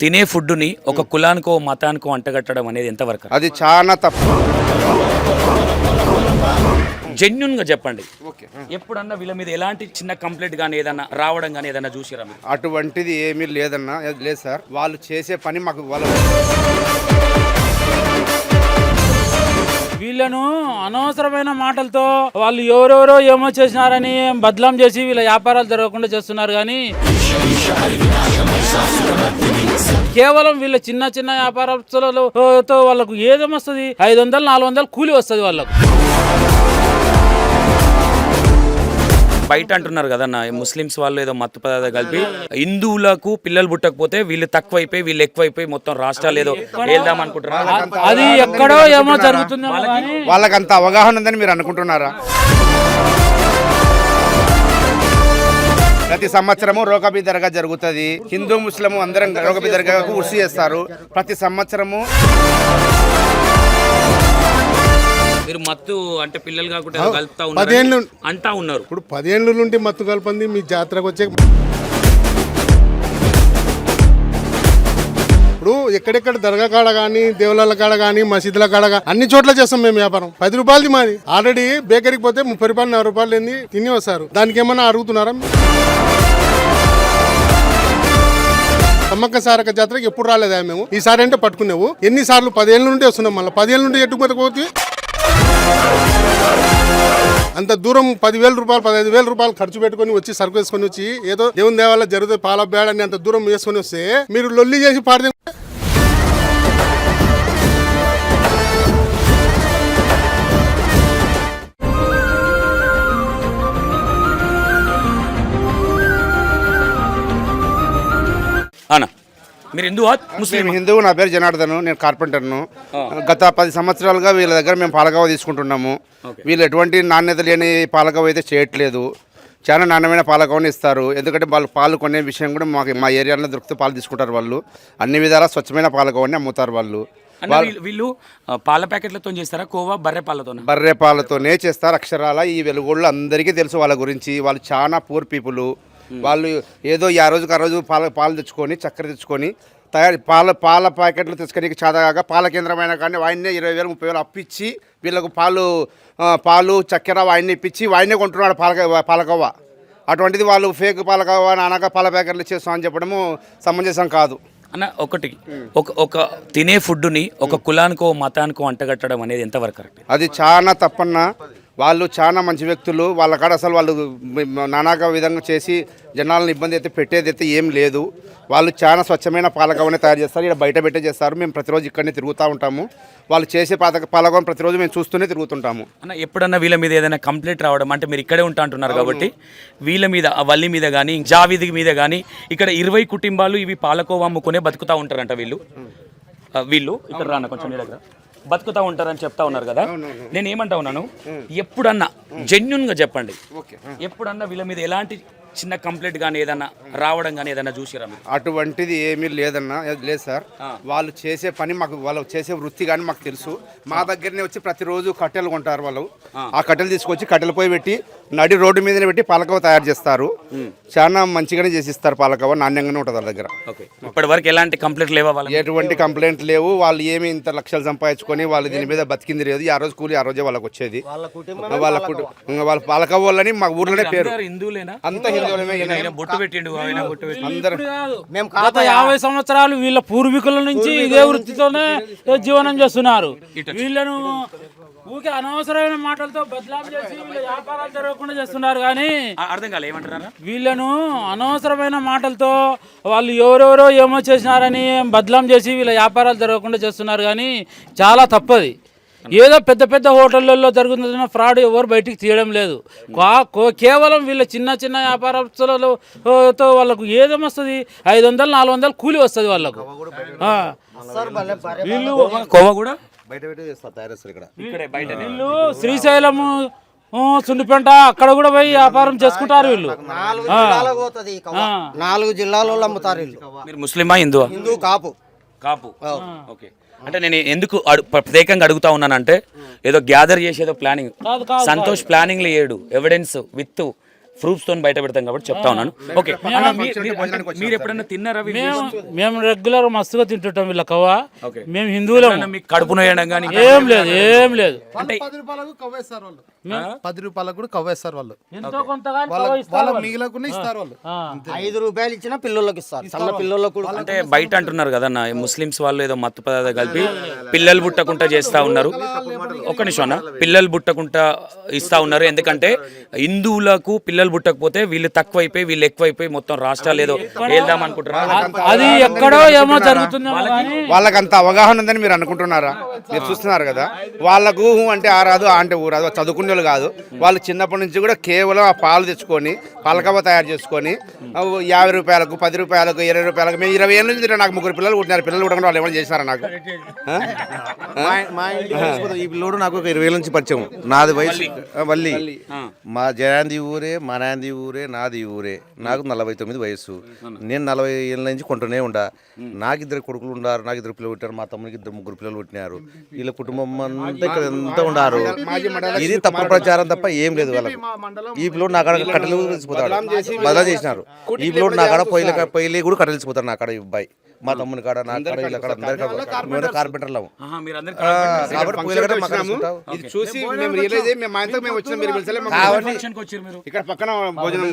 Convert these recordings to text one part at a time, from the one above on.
తినే ఫుడ్ని ఒక కులానికో మతానికో అంటగట్టడం అనేది ఎంతవరకు? అది చాలా తప్పు. జెన్యున్గా చెప్పండి, ఎప్పుడన్నా వీళ్ళ మీద ఎలాంటి చిన్న కంప్లైంట్ కానీ ఏదన్నా రావడం కానీ ఏదన్నా చూసిరా మీరు? అటువంటిది ఏమీ లేదన్నా, లేదు సార్. వాళ్ళు చేసే పని మాకు వీళ్ళను అనవసరమైన మాటలతో వాళ్ళు ఎవరెవరో ఏమో చేసినారని బదలాం చేసి వీళ్ళ వ్యాపారాలు జరగకుండా చేస్తున్నారు. కానీ కేవలం వీళ్ళ చిన్న చిన్న వ్యాపారస్తులతో వాళ్ళకు ఏదేమొస్తుంది, 500-400 కూలి వస్తుంది వాళ్ళకు. బయట అంటున్నారు కదన్న, ముస్లిమ్స్ వాళ్ళు ఏదో మత్తు పదార్థాలు కలిపి హిందువులకు పిల్లలు పుట్టకపోతే వీళ్ళు తక్కువైపోయి వీళ్ళు ఎక్కువైపోయి మొత్తం రాష్ట్రాలు ఏదో వెళ్దాం అనుకుంటున్నారు. అది ఎక్కడో ఏమో జరుగుతుంది. వాళ్ళకంత అవగాహన ఉందని మీరు అనుకుంటున్నారా? ప్రతి సంవత్సరము రోకబీ దర్గా జరుగుతుంది. హిందూ ముస్లిం అందరం రోకబీ దర్గాకు ఉర్సు చేస్తారు ప్రతి సంవత్సరము. మీరు మత్తు అంటే పిల్లలు కాకుండా కలుపుతా ఉన్నారు అంటా ఉన్నారు. ఇప్పుడు 10 ఏళ్ళ నుండి మత్తు కలపంది మీ జాతరకు వచ్చే. ఇప్పుడు ఎక్కడెక్కడ దర్గా కాడ కానీ దేవుళ్ళ కాడ కానీ మసీదుల కాడ కానీ అన్ని చోట్ల చేస్తాం మేము వ్యాపారం. 10 రూపాయలది మాది. ఆల్రెడీ బేకరీకి పోతే 30 రూపాయలు 40 రూపాయలు ఏంది తిని వస్తారు. దానికి ఏమన్నా అడుగుతున్నారా? సమ్మక్క సారక్క జాతరకి ఎప్పుడు రాలేదా మేము? ఈసారి అంటే పట్టుకునేవు. ఎన్నిసార్లు 10 ఏళ్ళ నుండి వస్తున్నాం. మళ్ళీ 10 ఏళ్ళ నుండి ఎట్టుకుపోతే అంత దూరం 10,000 రూపాయలు 15,000 రూపాయలు ఖర్చు పెట్టుకుని వచ్చి సరుకు వేసుకొని వచ్చి ఏదో దేవుని దేవాల జరుగుతుంది పాల బేడని అంత దూరం వేసుకొని వస్తే మీరు లొల్లి చేసి పాడదే. అన్నా మీరు హిందువా ముస్లిం? హిందువు. నా పేరు జనార్దన్, నేను కార్పెంటర్ను. గత 10 సంవత్సరాలుగా వీళ్ళ దగ్గర మేము పాలకవ తీసుకుంటున్నాము. వీళ్ళు ఎటువంటి నాణ్యత లేని పాలకవ అయితే చేయట్లేదు. చాలా నాణ్యమైన పాలకవని ఇస్తారు. ఎందుకంటే వాళ్ళు పాలు కొనే విషయం కూడా మా ఏరియాలో దొరికితే పాలు తీసుకుంటారు. వాళ్ళు అన్ని విధాలా స్వచ్ఛమైన పాలకవని అమ్ముతారు. వీళ్ళు పాల ప్యాకెట్లతో చేస్తారా కోవా బర్రె పాలతో? బర్రె పాలతోనే చేస్తారు. అక్షరాల ఈ వెలుగోళ్ళు అందరికీ తెలుసు వాళ్ళ గురించి. వాళ్ళు చాలా పూర్ పీపుల్. వాళ్ళు ఏదో ఆ రోజుకి ఆ రోజు పాలు తెచ్చుకొని చక్కెర తెచ్చుకొని పాల ప్యాకెట్లు తెచ్చుకొని చాదగా పాల కేంద్రమైన కానీ వాయిన్నే 20,000 30,000 అప్పించి వీళ్ళకు పాలు చక్కెర వాయిన్ని ఇప్పించి వాయిన్నే కొంటున్నాడు పాలకవ్వ. అటువంటిది వాళ్ళు ఫేక్ పాలకవ్వ నానక పాల ప్యాకెట్లు చేస్తామని చెప్పడము సమంజసం కాదు అన్న. ఒక తినే ఫుడ్ని ఒక కులానికో మతానికో అంటగట్టడం అనేది ఎంతవరకు కరెక్ట్? అది చాలా తప్పన్న. వాళ్ళు చాలా మంచి వ్యక్తులు. వాళ్ళ కాడ అసలు వాళ్ళు నానాక విధంగా చేసి జనాలను ఇబ్బంది అయితే పెట్టేది అయితే ఏం లేదు. వాళ్ళు చాలా స్వచ్ఛమైన పాలకవని తయారు చేస్తారు. ఇక్కడ బయట పెట్టే చేస్తారు. మేము ప్రతిరోజు ఇక్కడనే తిరుగుతూ ఉంటాము. వాళ్ళు చేసే పాలకవని ప్రతిరోజు మేము చూస్తూనే తిరుగుతుంటాము. అన్న ఎప్పుడన్నా వీళ్ళ మీద ఏదైనా కంప్లైంట్ రావడం, అంటే మీరు ఇక్కడే ఉంటా అంటున్నారు కాబట్టి వీళ్ళ మీద ఆ వల్లి మీద కానీ జావీది మీద కానీ ఇక్కడ 20 కుటుంబాలు ఇవి పాలకోవ అమ్ముకునే బతుకుతూ ఉంటారంట. వీళ్ళు ఇక్కడ రాన్న కొంచెం మీ దగ్గర బతుకుతా ఉంటారని చెప్తా ఉన్నారు కదా. నేను ఏమంటా ఉన్నాను, ఎప్పుడన్నా జెన్యున్గా చెప్పండి, ఎప్పుడన్నా వీళ్ళ మీద ఎలాంటి చిన్న కంప్లైంట్ కానీ ఏదన్నా రావడం కానీ ఏదన్నా చూసిరా మీరు? అటువంటిది ఏమీ లేదన్నా, లేదు సార్. వాళ్ళు చేసే పని వాళ్ళు చేసే వృత్తి కానీ మాకు తెలుసు. మా దగ్గరనే వచ్చి ప్రతిరోజు కట్టెలు కొంటారు. వాళ్ళు ఆ కట్టెలు తీసుకొచ్చి కట్టెలు పోయి పెట్టి నడి రోడ్డు మీదనే పెట్టి పాలకవ తయారు చేస్తారు. చాలా మంచిగానే చేసిస్తారు. పాలకవ నాణ్యంగానే ఉంటుంది వాళ్ళ దగ్గర. ఇప్పటి వరకు ఎలాంటి కంప్లైంట్ లేవా? ఎటువంటి కంప్లైంట్ లేవు. వాళ్ళు ఏమి ఇంత లక్షలు సంపాదించుకొని వాళ్ళు దీని మీద బతికింది లేదు. ఆ రోజు కూలి ఆ రోజే వాళ్ళకి వచ్చేది. వాళ్ళ పాలకవ వాళ్ళని మా ఊర్లోనే పేరు. హిందువులేనా? అంత బొట్టు పెట్టిండు అందరూ. 50 సంవత్సరాలు వీళ్ళ పూర్వీకుల నుంచి ఇదే వృత్తితోనే జీవనం చేస్తున్నారు. వీళ్ళను ఊకే అనవసరమైన మాటలతో బదలాం చేసి వీళ్ళ వ్యాపారాలు జరగకుండా చేస్తున్నారు. కానీ అర్థం కాలే ఏమంటున్నారా? వీళ్ళను అనవసరమైన మాటలతో వాళ్ళు ఎవరెవరో ఏమో చేసినారని బదలాం చేసి వీళ్ళ వ్యాపారాలు జరగకుండా చేస్తున్నారు. కానీ చాలా తప్పది. ఏదో పెద్ద పెద్ద హోటళ్ళల్లో జరుగుతున్న ఫ్రాడ్ ఎవరు బయటికి తీయడం లేదు. కేవలం వీళ్ళ చిన్న చిన్న వ్యాపారస్తులతో వాళ్ళకు ఏదేమొస్తుంది, 500-400 కూలి వస్తుంది వాళ్ళకు. వీళ్ళు కోవ కూడా వీళ్ళు శ్రీశైలము సుండిపెంట అక్కడ కూడా పోయి వ్యాపారం చేసుకుంటారు. వీళ్ళు 4 జిల్లాలలో అమ్ముతారు. మీరు ముస్లిమా హిందువా? హిందూ కాపు. ఓకే. అంటే నేను ఎందుకు ప్రత్యేకంగా అడుగుతా ఉన్నానంటే ఏదో గ్యాదర్ చేసేదో ప్లానింగ్ సంతోష్ ప్లానింగ్లు చేయడు, ఎవిడెన్స్ విత్ ప్రూఫ్స్ తోని బయట పెడతాం కాబట్టి చెప్తా ఉన్నాను. ఓకే, మీరు ఎప్పుడైనా తిన్నారా? మేము రెగ్యులర్ మస్తుగా తింటుంటాం వీళ్ళ కవ్వ. మేము హిందువులం. మీకు కడుపు నొయ్యడం కానీ ఏం లేదు అంటే 10 రూపాయలకు కవ్వేస్తారు వాళ్ళు, 10 రూపాయలకు కూడా కవ్వేస్తారు వాళ్ళు, ఎంతో కొంత గాని వాళ్ళ కవ్వ ఇస్తారు వాళ్ళు. మిగిలకుండా ఇస్తారు వాళ్ళు. 5 రూపాయలు ఇచ్చినా పిల్లలకు ఇస్తారు, సన్న పిల్లలకు కూడా. అంటే బయట అంటున్నారు కదా అన్న, ముస్లిమ్స్ వాళ్ళు ఏదో మత్తు పదార్థాలు కలిపి పిల్లలు బుట్టకుంటా చేస్తా ఉన్నారు. ఒక్క నిమిషం అన్న, పిల్లలు బుట్టకుంటా ఇస్తా ఉన్నారు. ఎందుకంటే హిందువులకు పిల్లలు బుట్టకపోతే వీళ్ళు తక్కువైపోయి వీళ్ళు ఎక్కువైపోయి మొత్తం రాష్ట్రాలు ఏదో వెళ్దాం అనుకుంటున్నారు. అది ఎక్కడో ఏమో జరుగుతుందేమో కానీ వాళ్ళకి అంత అవగాహన ఉందని మీరు అనుకుంటున్నారా? మీరు చూస్తున్నారు కదా, వాళ్ళకు అంటే ఆ రాదు ఆ అంటే ఊ రాదు, చదువుకునే వాళ్ళు కాదు. వాళ్ళు చిన్నప్పటి నుంచి కూడా కేవలం ఆ పాలు తెచ్చుకొని పాలకవ్వ తయారు చేసుకొని 50 రూపాయలకు 10 రూపాయలకు 20 రూపాయలకు మేము 20 ఏళ్ళ నుంచి నాకు 3 పిల్లలు పుట్టినారు. పిల్లలు పుట్టకుండా వాళ్ళు ఏమైనా చేశారా నాకు? మా ఇంటికి ఈ పిల్లోడు నాకు ఒక 20 ఏళ్ళ నుంచి పరిచయం. నాది వయసు వల్లి, మా జయాంది ఊరే, మా నాంది ఊరే, నాది ఊరే. నాకు 49 వయసు. నేను 40 ఏళ్ళ నుంచి కొంటూనే ఉండా. నాకు 2 కొడుకులు ఉన్నారు, నాకు 2 పిల్లలు పుట్టారు, మా తమ్మునికి 3 పిల్లలు పుట్టినారు. వీళ్ళ కుటుంబం అంతా ఇక్కడ ఎంత ఉన్నారు. ఇది తప్పు ప్రచారం తప్ప ఏం లేదు వాళ్ళకి. ఈ పిల్లోడు నా కాడ కట్టెలు తెలిసిపోతాడు, బదలా చేసినారు. ఈ పిల్లోడు నా కాడ పొయ్యిలే కూడా కట్టెలు తెలిసిపోతారు. నా కాడ ఈ అబ్బాయి, మా తమ్ముని కాడ, నా కాడ, వీళ్ళ కాడ, అందరికీ కార్పెంటర్లు. కాబట్టి పొయ్యిల కాడ మా కాడ ఉంటావు. ఇది చూసి మేము రియలైజ్ అయ్యి మా ఇంతకు మేము వచ్చినాం. మీరు పిలిచలే ఇక్కడ పక్కన భోజనం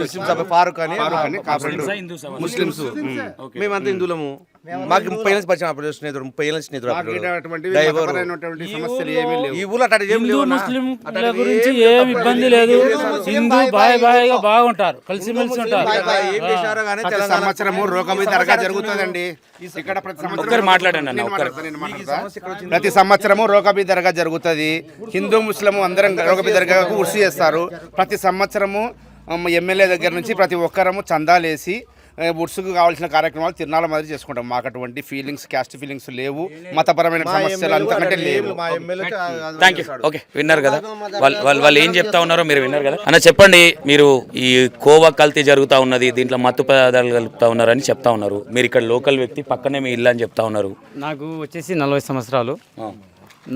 ముస్లిం ఫారూక్ అని ముస్లిమ్స్ మేమంతా హిందువులము. మాకు 30 ఏళ్ళ పరిచయం. అప్పుడు స్నేహితుడు 30 ఏళ్ళ స్నేహితుడు. సమస్యలు ఏమీ లేవు. ఈ ఊళ్ళో అట్లా ఏం హిందూ లేవు. ముస్లింల గురించి ఏం ఇబ్బంది లేదు. హిందూ బాయిగా బాగుంటారు, కలిసిమెలిసి ఉంటారు. ఏం చేసినారో కానీ ప్రతి సంవత్సరము రోకబీ దర్గా జరుగుతుందండి. ఇక్కడ ప్రతి సంవత్సరం మాట్లాడండి అన్న, ప్రతి సంవత్సరము రోకబీ దర్గా జరుగుతుంది. హిందూ ముస్లిం అందరం రోకబీ దర్గాకు ఉర్సు చేస్తారు. ప్రతి సంవత్సరము ఎమ్మెల్యే దగ్గర నుంచి ప్రతి ఒక్కరము చందాలేసి ఉర్సుకు కావాల్సిన కార్యక్రమాలు తిరునాళ్ళ మాదిరి చేసుకుంటాం. మాకు అటువంటి ఫీలింగ్స్, క్యాస్ట్ ఫీలింగ్స్ లేవు. మతపరమైన సమస్యలు అంతకంటే లేవు. Thank you. ఓకే, విన్నారు కదా వాళ్ళు ఏం చెప్తా ఉన్నారో మీరు విన్నారు కదా అన్న. చెప్పండి, మీరు ఈ కోవా కల్తీ జరుగుతూ ఉన్నది, దీంట్లో మత్తు పదార్థాలు కలుపుతా ఉన్నారని చెప్తా ఉన్నారు. మీరు ఇక్కడ లోకల్ వ్యక్తి, పక్కనే మీ ఇల్లు అని చెప్తా ఉన్నారు. నాకు వచ్చేసి 40 సంవత్సరాలు.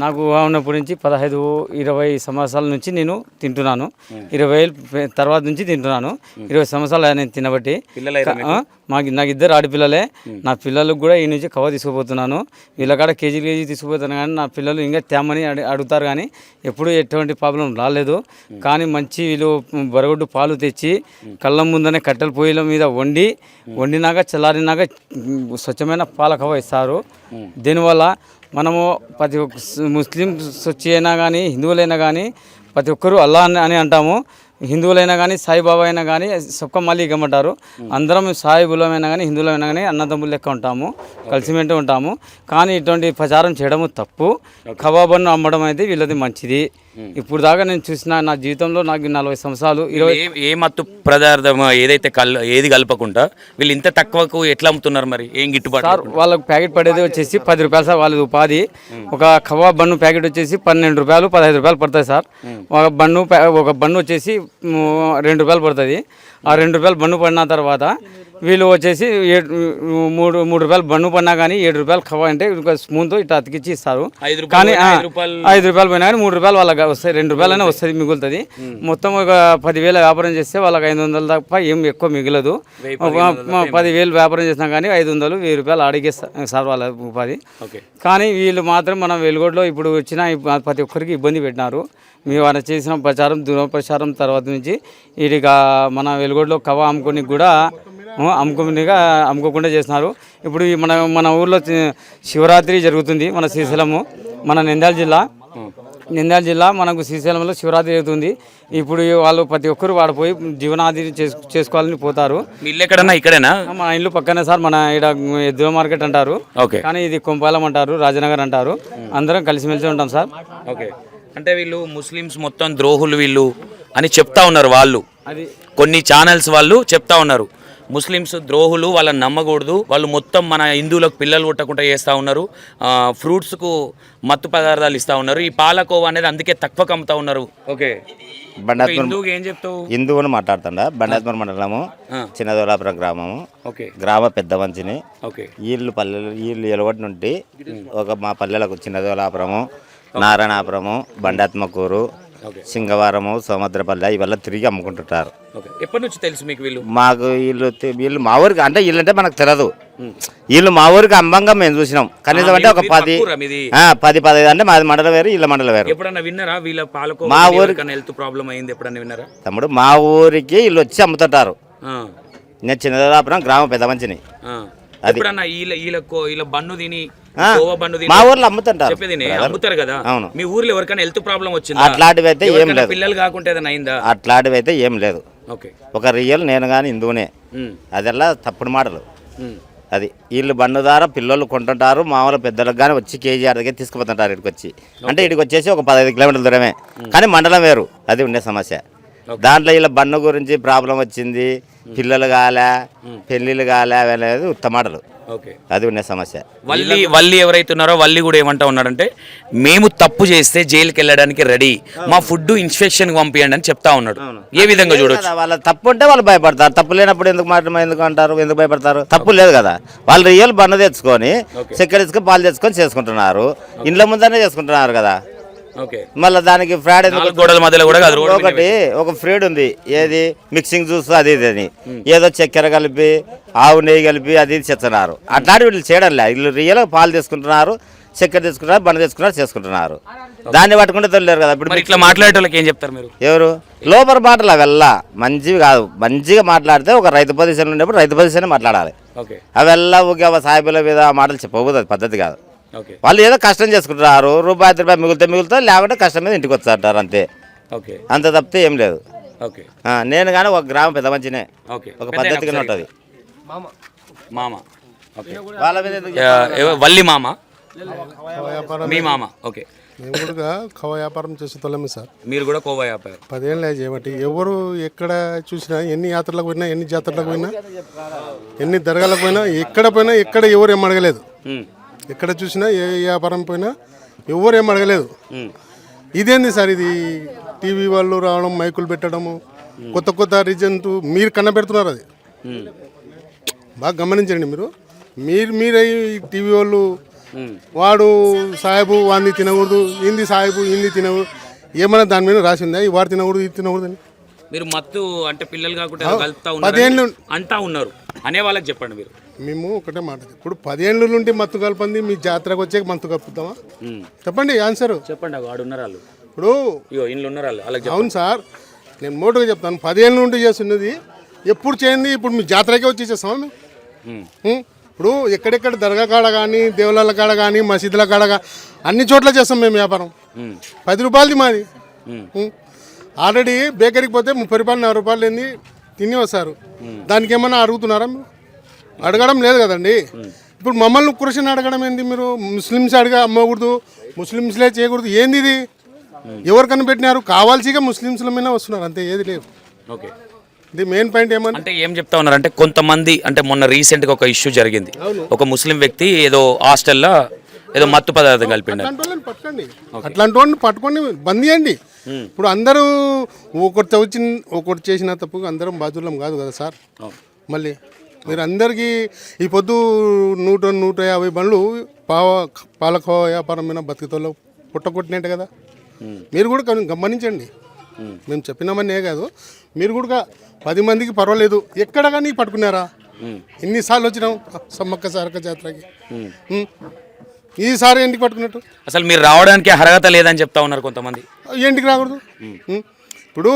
నాకు ఉన్నప్పటి నుంచి 15-20 సంవత్సరాల నుంచి నేను తింటున్నాను. 20 ఏళ్ళ తర్వాత నుంచి తింటున్నాను. 20 సంవత్సరాలు నేను తినబట్టి నాకు 2 ఆడపిల్లలే. నా పిల్లలకు కూడా ఈ నుంచి కవ్వ తీసుకుపోతున్నాను. వీళ్ళ కాడ కేజీ తీసుకుపోతాను. కానీ నా పిల్లలు ఇంకా తేమని అడుగుతారు, కానీ ఎప్పుడూ ఎటువంటి ప్రాబ్లం రాలేదు. కానీ మంచి వీళ్ళు బరగొడ్డు పాలు తెచ్చి కళ్ళ ముందనే కట్టెల పొయ్యిల మీద వండినాక చల్లారినాక స్వచ్ఛమైన పాల కవ్వ ఇస్తారు. దీనివల్ల మనము ప్రతి ఒక్క ముస్లిమ్స్ వచ్చి అయినా కానీ హిందువులైనా కానీ ప్రతి ఒక్కరూ అల్లా అని అంటాము. హిందువులైనా కానీ సాయిబాబా అయినా కానీ సొక్క మళ్ళీ ఇవ్వమంటారు. అందరం సాయిబులమైనా కానీ హిందువులమైనా కానీ అన్నదమ్ములు లెక్క ఉంటాము, కలిసిమెలిసి ఉంటాము. కానీ ఇటువంటి ప్రచారం చేయడము తప్పు. కబాబును అమ్మడం అయితే వీళ్ళది మంచిది. ఇప్పుడు దాకా నేను చూసిన నా జీవితంలో నాకు 40 సంవత్సరాలు. ఏ మత్తు పదార్థం ఏదైతే ఏది కలపకుండా వీళ్ళు ఇంత తక్కువకు ఎట్లా అమ్ముతున్నారు? మరి ఏం గిట్టుబాటు? సార్, వాళ్ళకి ప్యాకెట్ పడేది వచ్చేసి 10 రూపాయలు సార్. వాళ్ళది ఉపాధి. ఒక కబాబ్ బన్ను ప్యాకెట్ వచ్చేసి 12 రూపాయలు 15 రూపాయలు పడుతుంది సార్. ఒక బన్ను వచ్చేసి 2 రూపాయలు పడుతుంది. ఆ 2 రూపాయలు బన్ను పడిన తర్వాత వీళ్ళు వచ్చేసి 3 రూపాయలు బన్ను పడినా కానీ 7 రూపాయలు కవ్వ అంటే ఒక స్పూన్తో ఇట్లా అతికిచ్చి ఇస్తారు. కానీ 5 రూపాయలు పోయినా కానీ 3 రూపాయలు వాళ్ళకి వస్తాయి. 2 రూపాయలనే వస్తుంది, మిగులుతుంది. మొత్తం ఒక 10,000 వ్యాపారం చేస్తే వాళ్ళకి 500 తప్ప ఏం ఎక్కువ మిగలదు. 10,000 వ్యాపారం చేసినా కానీ 500, 1000 రూపాయలు అడిగేస్తారు సార్ వాళ్ళ ఉపాధి. కానీ వీళ్ళు మాత్రం మన వెలుగొడలో ఇప్పుడు వచ్చిన ప్రతి ఒక్కరికి ఇబ్బంది పెట్టినారు. మేము వారు చేసిన ప్రచారం దురప్రచారం తర్వాత నుంచి వీటిగా మన వెలుగొడలో కవ్వ అమ్ముకోకుండా చేస్తున్నారు. ఇప్పుడు మన ఊర్లో శివరాత్రి జరుగుతుంది. మన శ్రీశైలము, మన నంద్యాల జిల్లా మనకు శ్రీశైలంలో శివరాత్రి జరుగుతుంది. ఇప్పుడు వాళ్ళు ప్రతి ఒక్కరు వాడిపోయి జీవనాది చేసుకోవాలని పోతారు. ఇల్లు ఎక్కడన్నా? ఇక్కడేనా? మన ఇల్లు పక్కనే సార్. మన ఇక్కడ ఎద్దుల మార్కెట్ అంటారు, కానీ ఇది కొంపాలం అంటారు, రాజనగర్ అంటారు. అందరం కలిసిమెలిసి ఉంటాం సార్. ఓకే, అంటే వీళ్ళు ముస్లిమ్స్ మొత్తం ద్రోహులు వీళ్ళు అని చెప్తా ఉన్నారు. వాళ్ళు కొన్ని ఛానల్స్ వాళ్ళు చెప్తా ఉన్నారు, ముస్లిమ్స్ ద్రోహులు, వాళ్ళని నమ్మకూడదు, వాళ్ళు మొత్తం మన హిందువులకు పిల్లలు పుట్టకుండా చేస్తూ ఉన్నారు, ఫ్రూట్స్కు మత్తు పదార్థాలు ఇస్తూ ఉన్నారు, ఈ పాలకోవా అనేది అందుకే తక్కువ అమ్ముతా ఉన్నారు. ఓకే, ఏం చెప్తావు? హిందువుని మాట్లాడుతుండ బండాత్మర్ మండలము, చిన్నదోలాపురం గ్రామము, గ్రామ పెద్ద మంచిని. వీళ్ళు ఎలగొట్టి నుండి మా పల్లెలకు చిన్నదోలాపురము, నారాయణాపురము, బండాత్మకూరు, సింగవారము సముద్రపల్లి ఇవల్ల తిరిగి అమ్ముకుంటుంటారు. ఓకే. ఎప్పటి నుంచి తెలుసు మీకు వీళ్ళు? మాకు వీళ్ళు మా ఊరికి అంటే వీళ్ళంటే మనకు తెలియదు. వీళ్ళు మా ఊరికి అంబంగా మేము చూసినాం. కనీసం అంటే ఒక 10-15 అంటే మాది మండలం వేరు, వీళ్ళ మండలం వేరు. ఎప్పుడన్నా విన్నారా వీళ్ళ పాలకు మా ఊరికి హెల్త్ ప్రాబ్లం అయింది ఎప్పుడన్నా విన్నారా? తమ్ముడు మా ఊరికి వీళ్ళు వచ్చి అమ్ముతుంటారు. నేను చిన్నదాపురం గ్రామ పెద్ద మంచిని. ఎప్పుడన్నా వీళ్ళ బన్ను తిని బన్ను తిని మా ఊర్లో అమ్ముతుంటారు. చెప్పేది అమ్ముతారు కదా. అవును. మీ ఊర్లో ఎవరికైనా హెల్త్ ప్రాబ్లం వచ్చిందా? అట్లాంటివి అయితే ఏం లేదు. పిల్లలు కాకుండా ఏదైనా అయిందా? అట్లాంటివి అయితే ఏం లేదు. ఓకే. ఒక రియల్ నేను కానీ హిందువునే. అదెల్లా తప్పుడు మాటలు. అది వీళ్ళు బండు ద్వారా పిల్లలు కొంటుంటారు. మామూలు పెద్దలకు కానీ వచ్చి కేజీ దగ్గర తీసుకుపోతుంటారు. ఇక్కడికి వచ్చి అంటే ఇక్కడికి వచ్చేసి ఒక 15 కిలోమీటర్ల దూరమే, కానీ మండలం వేరు. అది ఉండే సమస్య. దాంట్లో వీళ్ళ బండు గురించి ప్రాబ్లం వచ్చింది, పిల్లలు కాలే, పెళ్ళిళ్ళు కాలే అనేది ఉత్తమాటలు. అది ఉండే సమస్య. వల్లి ఎవరైతే ఉన్నారో వల్లి కూడా ఏమంటా ఉన్నాడంటే మేము తప్పు చేస్తే జైలుకి వెళ్ళడానికి రెడీ, మా ఫుడ్ ఇన్స్పెక్షన్ పంపించండి అని చెప్తా ఉన్నాడు. ఏ విధంగా చూడొచ్చు? వాళ్ళ తప్పు ఉంటే వాళ్ళు భయపడతారు. తప్పు లేనప్పుడు ఎందుకు అంటారు, ఎందుకు భయపడతారు? తప్పు లేదు కదా. వాళ్ళు రియల్ బండ తెచ్చుకొని చక్కెర తెచ్చుకొని పాలు తెచ్చుకొని చేసుకుంటున్నారు. ఇండ్ల ముందరనే చేసుకుంటున్నారు కదా. మళ్ళీ దానికి ఫ్రాడ్ గోడల మధ్యలో కూడా ఒకటి ఒక ఫ్రీడ్ ఉంది. ఏది మిక్సింగ్ జ్యూస్ అది ఇది అని ఏదో చక్కెర కలిపి ఆవు నెయ్యి కలిపి అది ఇది చేస్తున్నారు. అట్లాంటి వీళ్ళు చేయడం లేదు. వీళ్ళు రియల్ పాలు తీసుకుంటున్నారు, చక్కెర తీసుకుంటున్నారు, బండ తీసుకున్నారు, చేసుకుంటున్నారు. దాన్ని పట్టుకుంటే తెలియరు కదా. ఇప్పుడు ఇట్లా మాట్లాడేటోళ్ళకి ఏం చెప్తారు మీరు? ఎవరు లోపల మాటలు అవెల్లా మంచివి కాదు. మంచిగా మాట్లాడితే ఒక రైతు పొజిషన్ ఉండేప్పుడు రైతు పొజిషన్ మాట్లాడాలి. అవెల్లా ఊకే సాయిబుల మీద మాటలు చెప్పకూడదు. అది పద్ధతి కాదు. వాళ్ళు ఏదో కష్టం చేసుకుంటున్నారు. రూపాయి మిగులుతా లేకుంటే కష్టం మీద ఇంటికి వచ్చారు అంతే. అంత తప్పితే ఏం లేదు. నేను కానీ ఒక గ్రామం పెద్ద మంచినే, ఒక పద్ధతిగానే ఉంటుంది. వాళ్ళ మీద వల్లి మామ మీ మామ. ఓకే. మేము కూడా కవ వ్యాపారం చేసేతోళ్ళమే సార్. మీరు కూడా కోవా వ్యాపారం 10 ఏళ్ళు చేయబట్టి ఎవరు ఎక్కడ చూసినా, ఎన్ని యాత్రలకు పోయినా, ఎన్ని జాతరలకు పోయినా, ఎన్ని దర్గాలకు పోయినా, ఎక్కడ ఎవరు ఏం అడగలేదు. ఎక్కడ చూసినా ఏ వ్యాపారం పోయినా ఎవరు ఏం అడగలేదు. ఇదేంది సార్ ఇది? టీవీ వాళ్ళు రావడం, మైకులు పెట్టడము, కొత్త రీజన్ మీరు కన్నబెడుతున్నారు. అది బాగా గమనించండి. మీరు టీవీ వాళ్ళు వాడు సాహెబు వాడిని తినకూడదు, ఇంది సాహెబు ఇంది తినకూడదు, ఏమన్నా దాని మీద రాసిందా? ఈ వాడు తినకూడదు, ఇది తినకూడదు అని. మీరు మత్తు అంటే పిల్లలు కాకుండా 10 ఏళ్ళు అంటా ఉన్నారు అనే వాళ్ళకి చెప్పండి. మీరు మేము ఒకటే మాట, ఇప్పుడు 10 ఏళ్ళ నుండి మత్తు కలపంది, మీ జాతరకు వచ్చే మత్తు కలుపుతామా? చెప్పండి ఆన్సర్. చెప్పండి. వాడు ఉన్నారు ఇప్పుడు ఇంట్లో ఉన్నారు. అవును సార్, నేను మోటుగా చెప్తాను. 10 ఏళ్ళ నుండి చేస్తున్నది ఎప్పుడు చేయండి. ఇప్పుడు మీ జాతరకే వచ్చి చేస్తామా మేము? ఇప్పుడు ఎక్కడెక్కడ దర్గా కాడ కానీ, దేవుళ్ళ కాడ కానీ, మసీదుల కాడ అన్ని చోట్ల చేస్తాం మేము వ్యాపారం. 10 రూపాయలది మాది. ఆల్రెడీ బేకరీకి పోతే 30 రూపాయలు 40 రూపాయలు ఏంది తిని వస్తారు. దానికి ఏమన్నా అడుగుతున్నారా? మీరు అడగడం లేదు కదండి. ఇప్పుడు మమ్మల్ని క్వశ్చన్ అడగడం ఏంది? మీరు ముస్లిమ్స్ అమ్మకూడదు, ముస్లిమ్స్లే చేయకూడదు, ఏంది ఇది? ఎవరు కనిపెట్టినారు? కావాల్సిగా ముస్లిమ్స్ల మీద వస్తున్నారు అంతే, ఏది లేదు. ఇది మెయిన్ పాయింట్. అంటే ఏం చెప్తా ఉన్నారు అంటే కొంతమంది, అంటే మొన్న రీసెంట్గా ఒక ఇష్యూ జరిగింది. ఒక ముస్లిం వ్యక్తి ఏదో హాస్టల్లో ఏదో మత్తు పదార్థం కలిపిండి. పట్టుకోండి, అట్లాంటి వాళ్ళని పట్టుకొని బంద్ చేయండి. ఇప్పుడు అందరూ ఒకటి చేసిన తప్పు అందరం బాధ్యులం కాదు కదా సార్. మళ్ళీ మీరు అందరికీ ఈ పొద్దు 100-150 బండ్లు పాలకోవా వ్యాపారం మీద బతికితోళ్ళు పుట్టకొట్టినట్టు కదా. మీరు కూడా గమనించండి. మేము చెప్పినామనే కాదు, మీరు కూడా 10 మందికి పర్వాలేదు ఎక్కడ కానీ పట్టుకున్నారా? ఎన్నిసార్లు వచ్చినాం సమ్మక్క సారక్క జాతరకి? ఈసారి ఎందుకు పట్టుకున్నట్టు? అసలు మీరు రావడానికి అర్హత లేదని చెప్తా ఉన్నారు కొంతమంది. ఏంటికి రాకూడదు? ఇప్పుడు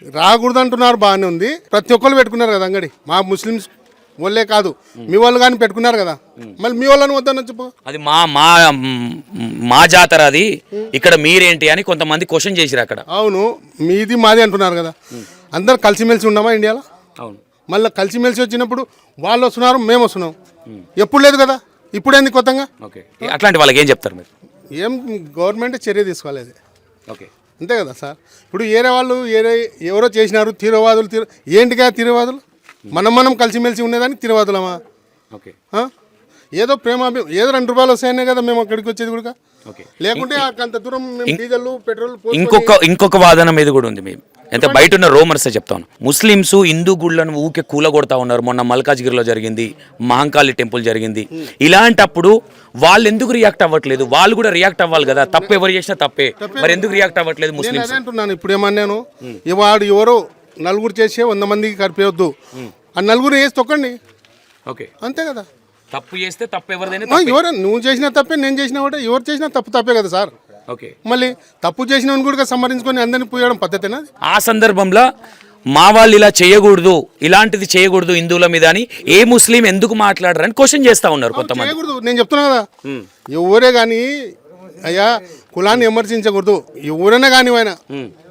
రాకూడదు అంటున్నారు, బాగానే ఉంది. ప్రతి ఒక్కరు పెట్టుకున్నారు కదా అంగడి. మా ముస్లిమ్స్ వాళ్ళే కాదు, మీ వాళ్ళు కానీ పెట్టుకున్నారు కదా. మళ్ళీ మీ వాళ్ళని వద్దని చెప్పు. అది మా జాతర, అది ఇక్కడ మీరేంటి అని కొంతమంది క్వశ్చన్ చేసిరు అక్కడ. అవును, మీది మాది అంటున్నారు కదా. అందరు కలిసిమెలిసి ఉన్నామా ఇండియాలో? అవును. మళ్ళీ కలిసిమెలిసి వచ్చినప్పుడు వాళ్ళు వస్తున్నారు, మేము వస్తున్నాం. ఎప్పుడు లేదు కదా, ఇప్పుడు ఏంది కొత్తగా? అట్లాంటి వాళ్ళకి ఏం చెప్తారు మీరు? ఏం గవర్నమెంట్ చర్య తీసుకోలేదు. ఓకే, అంతే కదా సార్. ఇప్పుడు వాళ్ళు ఎవరో చేసినారు తీవ్రవాదులు. ఏంటిగా తీవ్రవాదులు? మనం కలిసిమెలిసి ఉండేదానికి తీవ్రవాదులమా? ఏదో ప్రేమ, ఏదో 2 రూపాయలు వస్తాయనే కదా మేము అక్కడికి వచ్చేది కూడా. లేకుంటే అంత దూరం డీజిల్ పెట్రోల్. ఇంకొక వాదన మీద కూడా ఉంది. మేము ఎంత బయట ఉన్న రోమర్స్ చెప్తాను. ముస్లిమ్స్ హిందూ గుళ్ళను ఊకే కూలగొడతా ఉన్నారు. మొన్న మల్కాజ్గిరిలో జరిగింది, మహంకాళి టెంపుల్ జరిగింది. ఇలాంటప్పుడు వాళ్ళు ఎందుకు రియాక్ట్ అవ్వట్లేదు? వాళ్ళు కూడా రియాక్ట్ అవ్వాలి కదా. తప్పు ఎవరు చేసినా తప్పే, మరి ఎందుకు రియాక్ట్ అవ్వట్లేదు నేను ముస్లిమ్స్? అదే అంటున్నాను. ఇప్పుడు ఏమన్నాను, వాడు ఎవరో నలుగురు చేసే 100 మందికి కలిపేయొద్దు, ఆ నలుగురు వేసి తొక్కండి, ఓకే, అంతే కదా. తప్పు చేస్తే తప్పు ఎవరిదైనా ఎవరు నువ్వు చేసినా తప్పే, నేను చేసినా కూడా, ఎవరు చేసినా తప్పే కదా సార్. ఓకే, మళ్ళీ తప్పు చేసిన కూడా సంహరించుకొని అందరిని పోయడం పద్ధతేనా? ఆ సందర్భంలో మా వాళ్ళు ఇలా చేయకూడదు, ఇలాంటిది చేయకూడదు హిందువుల మీద అని ఏ ముస్లిం ఎందుకు మాట్లాడరని క్వశ్చన్ చేస్తా ఉన్నారు కొంతమంది. చేయకూడదు, నేను చెప్తున్నా కదా. ఎవరే కానీ అయ్యా కులాన్ని విమర్శించకూడదు, ఎవరైనా కానీ ఆయన.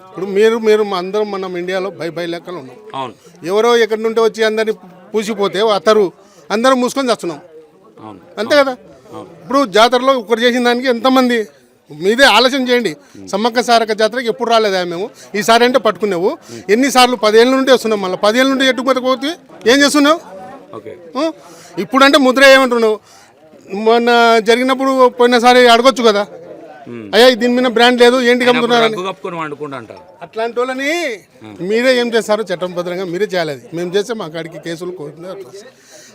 ఇప్పుడు మీరు అందరం మనం ఇండియాలో బై లెక్కలు ఉన్నాం. అవును, ఎవరో ఎక్కడి నుండి వచ్చి అందరిని పూసిపోతే అతరు అందరం మూసుకొని చేస్తున్నాం, అవును, అంతే కదా. ఇప్పుడు జాతరలో ఒకటి చేసిన దానికి ఎంతమంది, మీదే ఆలోచన చేయండి. సమ్మక్క సారక్క జాతరకి ఎప్పుడు రాలేదా మేము? ఈసారి అంటే పట్టుకున్నావు. ఎన్నిసార్లు 10 ఏళ్ళ నుండి వస్తున్నాం, మళ్ళీ 10 ఏళ్ళ నుండి ఎట్టుకుపోతే ఏం చేస్తున్నావు? ఓకే, ఇప్పుడంటే ముద్ర ఏమంటున్నావు? మొన్న జరిగినప్పుడు పోయినసారి అడగొచ్చు కదా, అయ్యా దీని మీద బ్రాండ్ లేదు ఏంటి కమ్ముతున్నారని. అట్లాంటి వాళ్ళని మీరే ఏం చేస్తారు? చట్టబద్ధంగా మీరే చేయాలి. అది మేము చేస్తే మా కాడికి కేసులు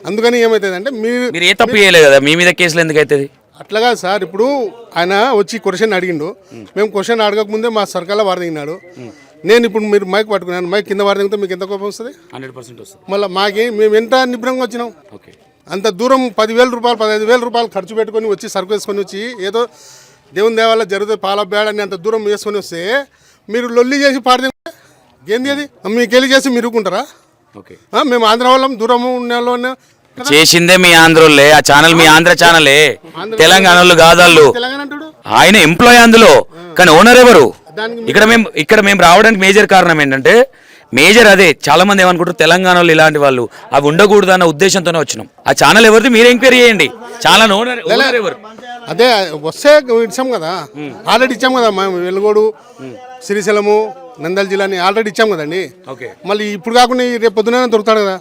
అందుకని ఏమవుతుంది అంటే మీరు ఏ తప్పు చేయలేదు కదా, మీ మీద కేసులు ఎందుకు అవుతుంది? అట్లాగా సార్. ఇప్పుడు ఆయన వచ్చి క్వశ్చన్ అడిగిండు, మేము క్వశ్చన్ అడగకముందే మా సర్కార్లో వారదిగినాడు. నేను ఇప్పుడు మీరు మైక్ పట్టుకున్నాను, మైక్ కింద వారదిగితే మీకు ఎంత కోపం వస్తుంది? 100% వస్తుంది. మళ్ళీ మేము ఎంత నిబ్రంగా వచ్చినాం. ఓకే, అంత దూరం 10,000 రూపాయలు 15,000 రూపాయలు ఖర్చు పెట్టుకొని వచ్చి సరుకు వేసుకొని వచ్చి ఏదో దేవుని దేవాల జరుగుతుంది పాల బేడని అంత దూరం వేసుకొని వస్తే మీరు లొల్లి చేసి పాడితే ఏంది అది? మీకు వెళ్ళి చేసి మీరు ఊరుకుంటారా? ఓకే, మేము ఆంధ్ర వాళ్ళం దూరం ఉన్న చేసిందే మీ ఆంధ్రోళ్ళే, ఆ ఛానల్ మీ ఆంధ్ర ఛానలే, తెలంగాణ వాళ్ళు కాదు వాళ్ళు. తెలంగాణ అంటాడు ఆయన ఎంప్లాయ్ అందులో, కానీ ఓనర్ ఎవరు? ఇక్కడ మేము రావడానికి మేజర్ కారణం ఏంటంటే మేజర్ అదే. చాలా మంది ఏమనుకుంటారు తెలంగాణలో ఇలాంటి వాళ్ళు అవి ఉండకూడదు అన్న ఉద్దేశంతోనే వచ్చినాం. ఆ ఛానల్ ఎవరిది మీరు ఎంక్వైరీ చేయండి. ఛానల్ ఓనర్ ఎవరు? అదే వస్తే ఇచ్చాం కదా, ఆల్రెడీ ఇచ్చాం కదా. వెలుగోడు, శ్రీశైలము, నంద్యాల జిల్లాని ఆల్రెడీ ఇచ్చాం కదండి. ఓకే, మళ్ళీ ఇప్పుడు కాకుండా రేపు పొద్దున దొరుకుతాడు కదా.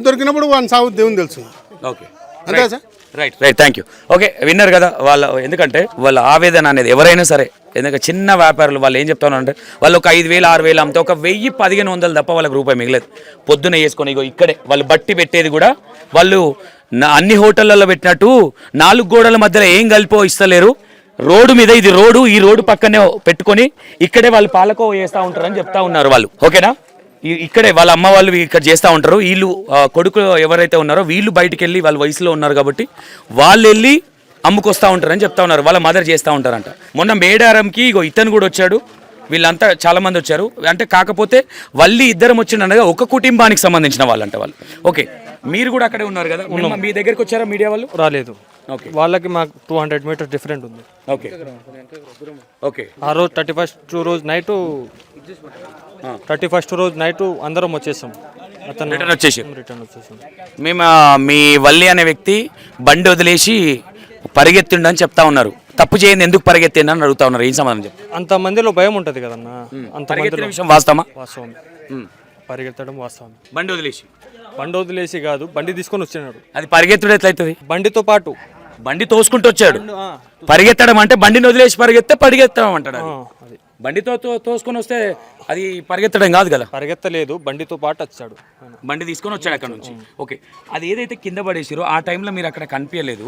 దొరికినప్పుడు వాని సాగు దేవుని తెలుసు. ఓకే, అంతే sir. Right, thank you. Okay, విన్నారు కదా వాళ్ళ, ఎందుకంటే వాళ్ళ ఆవేదన అనేది ఎవరైనా సరే, ఎందుకంటే చిన్న వ్యాపారులు వాళ్ళు ఏం చెప్తానంటే వాళ్ళు ఒక 5,000 6,000 అమ్మితే ఒక 1000-1500 తప్ప వాళ్ళకి రూపాయి మిగలేదు. పొద్దున వేసుకొని ఇగో ఇక్కడే వాళ్ళు బట్టి పెట్టేది కూడా వాళ్ళు అన్ని హోటళ్లలో పెట్టినట్టు 4 గోడల మధ్యలో ఏం కలిపో ఇస్తలేరు. రోడ్డు మీద, ఇది రోడ్డు, ఈ రోడ్డు పక్కనే పెట్టుకొని ఇక్కడే వాళ్ళు పాలకో చేస్తూ ఉంటారని చెప్తా ఉన్నారు వాళ్ళు. ఓకేనా? ఇక్కడే వాళ్ళ అమ్మ వాళ్ళు ఇక్కడ చేస్తూ ఉంటారు. వీళ్ళు కొడుకు ఎవరైతే ఉన్నారో వీళ్ళు బయటికి వెళ్ళి వాళ్ళ వయసులో ఉన్నారు కాబట్టి వాళ్ళు వెళ్ళి అమ్ముకొస్తూ ఉంటారని చెప్తా ఉన్నారు. వాళ్ళ మదర్ చేస్తూ ఉంటారంట. మొన్న మేడారంకి ఇగో ఇతను కూడా వచ్చాడు, వీళ్ళంతా చాలా మంది వచ్చారు. అంటే కాకపోతే వల్లి ఇద్దరం వచ్చిండగా ఒక కుటుంబానికి సంబంధించిన వాళ్ళంట వాళ్ళు. ఓకే, మీరు కూడా అక్కడే ఉన్నారు కదా, మీ దగ్గరికి వచ్చారా మీడియా వాళ్ళు? రాలేదు. ఓకే, వాళ్ళకి మాకు 200 మీటర్స్ డిఫరెంట్ ఉంది. Okay, okay. ఆ రోజు 31st రోజు నైట్ అందరం వచ్చేసాం. అతను రిటర్న్ వచ్చేసాం. మేము మీ వల్లి అనే వ్యక్తి బండి వదిలేసి పరిగెత్తిండని చెప్తా ఉన్నారు. తప్పు చేయండి, ఎందుకు పరిగెత్తిండి అని అడుగుతా ఉన్నారు. ఏం సమాధానం చెప్తారు? అంత మందిలో భయం ఉంటుంది కదన్నా. అంత మందిలో విషయం వాస్తవమా? వాస్తవం, పరిగెత్తడం వాస్తవం. బండి వదిలేసి కాదు, బండి తీసుకొని వచ్చినాడు. అది పరిగెత్తుడు ఎట్లయితుంది? బండితో పాటు బండి తోసుకుంటూ వచ్చాడు. పరిగెత్తడం అంటే బండిని వదిలేసి పరిగెత్తడం అంటాడు. అది బండితో తోసుకొని వస్తే అది పరిగెత్తడం కాదు కదా. పరిగెత్తలేదు, బండితో పాటు వచ్చాడు. బండి తీసుకొని వచ్చాడు అక్కడ నుంచి. ఓకే, అది ఏదైతే కింద పడేసిరో ఆ టైంలో మీరు అక్కడ కనిపించలేదు.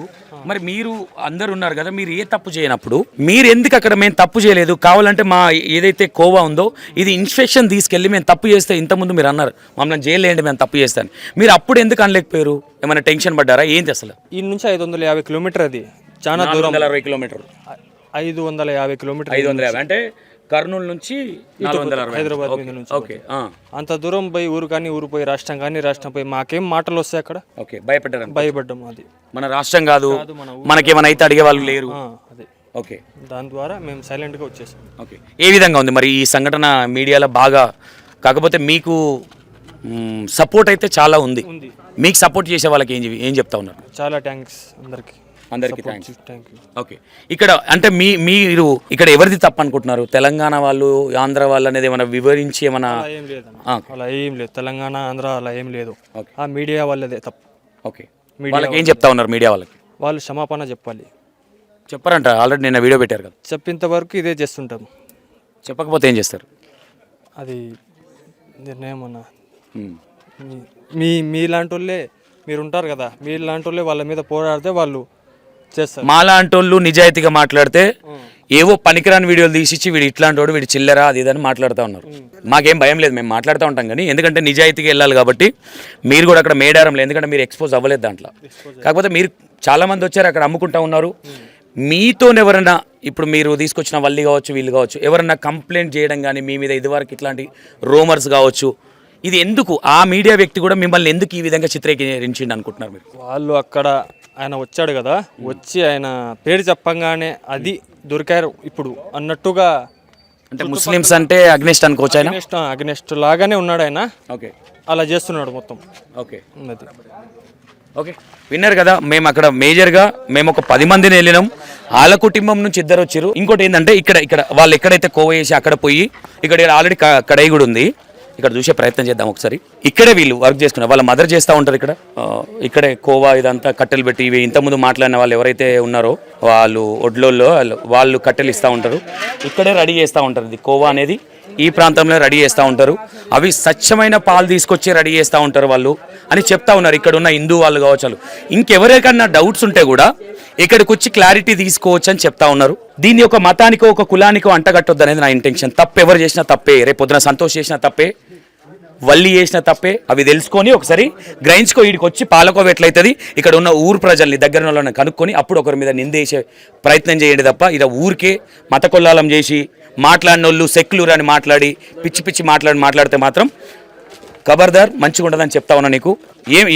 మరి మీరు అందరు ఉన్నారు కదా, మీరు ఏ తప్పు చేయనప్పుడు మీరు ఎందుకు అక్కడ మేము తప్పు చేయలేదు, కావాలంటే మా ఏదైతే కోవా ఉందో ఇది ఇన్స్పెక్షన్ తీసుకెళ్ళి మేము తప్పు చేస్తే ఇంతకుముందు మీరు అన్నారు మమ్మల్ని జైలు వేయండి మేము తప్పు చేస్తాను, మీరు అప్పుడు ఎందుకు అనలేకపోయారు? ఏమైనా టెన్షన్ పడ్డారా ఏంటి అసలు? ఈ నుంచి 550 కిలోమీటర్, అది చాలా దూరం. 460 కిలోమీటర్లు. 550 కిలోమీటర్. 550 అంటే కర్నూలు నుంచి హైదరాబాద్ మీద నుంచి. ఓకే, అంత దూరం పోయి ఊరు కానీ ఊరు పోయి రాష్ట్రం కానీ రాష్ట్రం పోయి మాకేం మాటలు వస్తాయి అక్కడ? ఓకే, భయపడ్డాం. అది మన రాష్ట్రం కాదు, మనకేమైనా అయితే అడిగే వాళ్ళు లేరు. అదే, ఓకే, దాని ద్వారా మేము సైలెంట్గా వచ్చేసాం. ఓకే, ఏ విధంగా ఉంది మరి ఈ సంఘటన మీడియాలో బాగా? కాకపోతే మీకు సపోర్ట్ అయితే చాలా ఉంది. మీకు సపోర్ట్ చేసే వాళ్ళకి ఏం చెప్తా ఉన్నారు? చాలా థ్యాంక్స్ అందరికి థ్యాంక్స్. ఓకే, ఇక్కడ అంటే మీరు ఇక్కడ ఎవరిది తప్పు అనుకుంటున్నారు? తెలంగాణ వాళ్ళు, ఆంధ్ర వాళ్ళు అనేది ఏమైనా వివరించి ఏమైనా? అలా ఏం లేదు, తెలంగాణ ఆంధ్ర అలా ఏం లేదు. ఆ మీడియా వాళ్ళదే తప్పు. ఓకే, వాళ్ళకి ఏం చెప్తా ఉన్నారు మీడియా వాళ్ళకి? వాళ్ళు క్షమాపణ చెప్పాలి. చెప్పారంట, ఆల్రెడీ నిన్న వీడియో పెట్టారు కదా. చెప్పేంత వరకు ఇదే చేస్తుంటాం. చెప్పకపోతే ఏం చేస్తారు? అది దీన్నేమన్నా మీలాంటి వాళ్ళే మీరు ఉంటారు కదా, మీలాంటి వాళ్ళే వాళ్ళ మీద పోరాడితే వాళ్ళు చేస్తారు. మాలాంటోళ్ళు నిజాయితీగా మాట్లాడితే ఏవో పనికిరాని వీడియోలు తీసిచ్చి వీడు ఇట్లాంటి వాడు వీడు చిల్లరా అది ఇదని మాట్లాడుతూ ఉన్నారు. మాకేం భయం లేదు, మేము మాట్లాడుతూ ఉంటాం కానీ ఎందుకంటే నిజాయితీగా వెళ్ళాలి కాబట్టి మీరు కూడా అక్కడ మేడారంలో, ఎందుకంటే మీరు ఎక్స్పోజ్ అవ్వలేదు దాంట్లో. కాకపోతే మీరు చాలామంది వచ్చారు అక్కడ అమ్ముకుంటూ ఉన్నారు. మీతో ఎవరైనా ఇప్పుడు మీరు తీసుకొచ్చిన వల్లి కావచ్చు వీళ్ళు కావచ్చు ఎవరన్నా కంప్లైంట్ చేయడం కానీ మీ మీద ఇదివరకు ఇట్లాంటి రూమర్స్ కావచ్చు, ఇది ఎందుకు ఆ మీడియా వ్యక్తి కూడా మిమ్మల్ని ఎందుకు ఈ విధంగా చిత్రీకరించిండి అనుకుంటున్నారు మీరు? వాళ్ళు అక్కడ ఆయన వచ్చాడు కదా, వచ్చి ఆయన పేరు చెప్పంగానే అది దొరికారు ఇప్పుడు అన్నట్టుగా, అంటే ముస్లిమ్స్ అంటే అగ్నిస్ట్ అనుకోవచ్చు ఆయన. అగ్నెస్ట్ లాగానే ఉన్నాడు ఆయన. ఓకే, అలా చేస్తున్నాడు మొత్తం. ఓకే అది ఓకే, విన్నారు కదా. మేము అక్కడ మేజర్గా మేము ఒక 10 మందిని వెళ్ళినాం. వాళ్ళ కుటుంబం నుంచి 2 వచ్చారు. ఇంకోటి ఏంటంటే ఇక్కడ వాళ్ళు ఎక్కడైతే కోవ వేసి అక్కడ పోయి ఇక్కడ ఆల్రెడీ కడాయి కూడా ఉంది, ఇక్కడ చూసే ప్రయత్నం చేద్దాం ఒకసారి. ఇక్కడే వీళ్ళు వర్క్ చేసుకున్నారు, వాళ్ళ మదర్ చేస్తూ ఉంటారు ఇక్కడే కోవా ఇదంతా కట్టెలు పెట్టి ఇవి ఇంతకుముందు మాట్లాడిన వాళ్ళు ఎవరైతే ఉన్నారో వాళ్ళు ఒడ్లోల్లో వాళ్ళు కట్టెలు ఇస్తూ ఉంటారు, ఇక్కడే రెడీ చేస్తూ ఉంటారు. ఇది కోవా అనేది ఈ ప్రాంతంలో రెడీ చేస్తూ ఉంటారు. అవి స్వచ్ఛమైన పాలు తీసుకొచ్చి రెడీ చేస్తూ ఉంటారు వాళ్ళు అని చెప్తా ఉన్నారు. ఇక్కడ ఉన్న హిందూ వాళ్ళు కావచ్చు, ఇంకెవరికన్నా డౌట్స్ ఉంటే కూడా ఇక్కడికి వచ్చి క్లారిటీ తీసుకోవచ్చు అని చెప్తా ఉన్నారు. దీన్ని ఒక మతానికో ఒక కులానికో అంటగట్టొద్దు అనేది నా ఇంటెన్షన్. తప్పు ఎవరు చేసినా తప్పే, రేపు పొద్దున సంతోష్ చేసినా తప్పే, వల్లి చేసిన తప్పే. అవి తెలుసుకొని ఒకసారి గ్రహించుకో, వీడికి వచ్చి పాలకోవ ఎట్లయితుంది ఇక్కడ ఉన్న ఊరు ప్రజల్ని దగ్గర వాళ్ళని కనుక్కొని అప్పుడు ఒకరి మీద నిందేసే ప్రయత్నం చేయండి తప్ప ఇలా ఊరికే మత కొల్లాలం చేసి మాట్లాడిన వాళ్ళు సెక్యులర్ అని మాట్లాడి పిచ్చి పిచ్చి మాట్లాడితే మాత్రం ఖబర్దార్, మంచిగా ఉండదని చెప్తా ఉన్నా. నీకు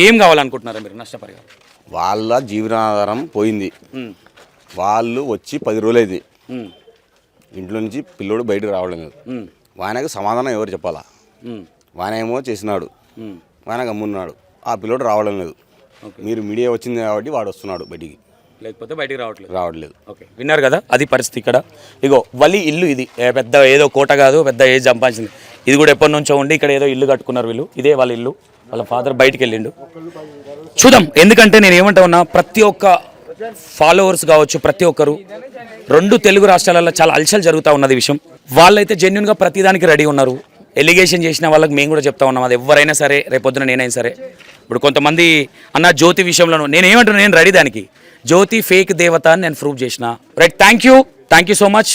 ఏం కావాలనుకుంటున్నారా మీరు? నష్టపరిహారం వాళ్ళ జీవనాధారం పోయింది. వాళ్ళు వచ్చి 10 రోజులైంది, ఇంట్లో నుంచి పిల్లోడు బయటకు రావడం లేదు. వాయనకు సమాధానం ఎవరు చెప్పాలా? వాయన ఏమో చేసినాడు, వాయన గమ్మున్నాడు, ఆ పిల్లోడు రావడం లేదు. మీరు మీడియా వచ్చింది కాబట్టి వాడు వస్తున్నాడు బయటికి, లేకపోతే బయటికి రావట్లేదు. ఓకే, విన్నారు కదా, అది పరిస్థితి ఇక్కడ. ఇగో వల్లి ఇల్లు ఇది పెద్ద ఏదో కోట కాదు, పెద్ద ఏజ్ సంపాదించింది. ఇది కూడా ఎప్పటి నుంచో ఉండి ఇక్కడ ఏదో ఇల్లు కట్టుకున్నారు వీళ్ళు. ఇదే వాళ్ళ ఇల్లు, వాళ్ళ ఫాదర్ బయటికి వెళ్ళిండు. చూద్దాం, ఎందుకంటే నేను ఏమంటా ఉన్నా, ప్రతి ఒక్క ఫాలోవర్స్ కావచ్చు, ప్రతి ఒక్కరు 2 తెలుగు రాష్ట్రాలలో చాలా అల్చల్ జరుగుతూ ఉన్నది విషయం. వాళ్ళైతే జెన్యున్గా ప్రతిదానికి రెడీ ఉన్నారు. ఎలిగేషన్ చేసిన వాళ్ళకి మేము కూడా చెప్తా ఉన్నాం, అది ఎవరైనా సరే, రేపొద్దున నేనైనా సరే. ఇప్పుడు కొంతమంది అన్న జ్యోతి విషయంలోనూ నేను ఏమంటున్నా, నేను రెడీ దానికి. జ్యోతి ఫేక్ దేవత అని నేను ప్రూవ్ చేసిన. Right, thank you so much.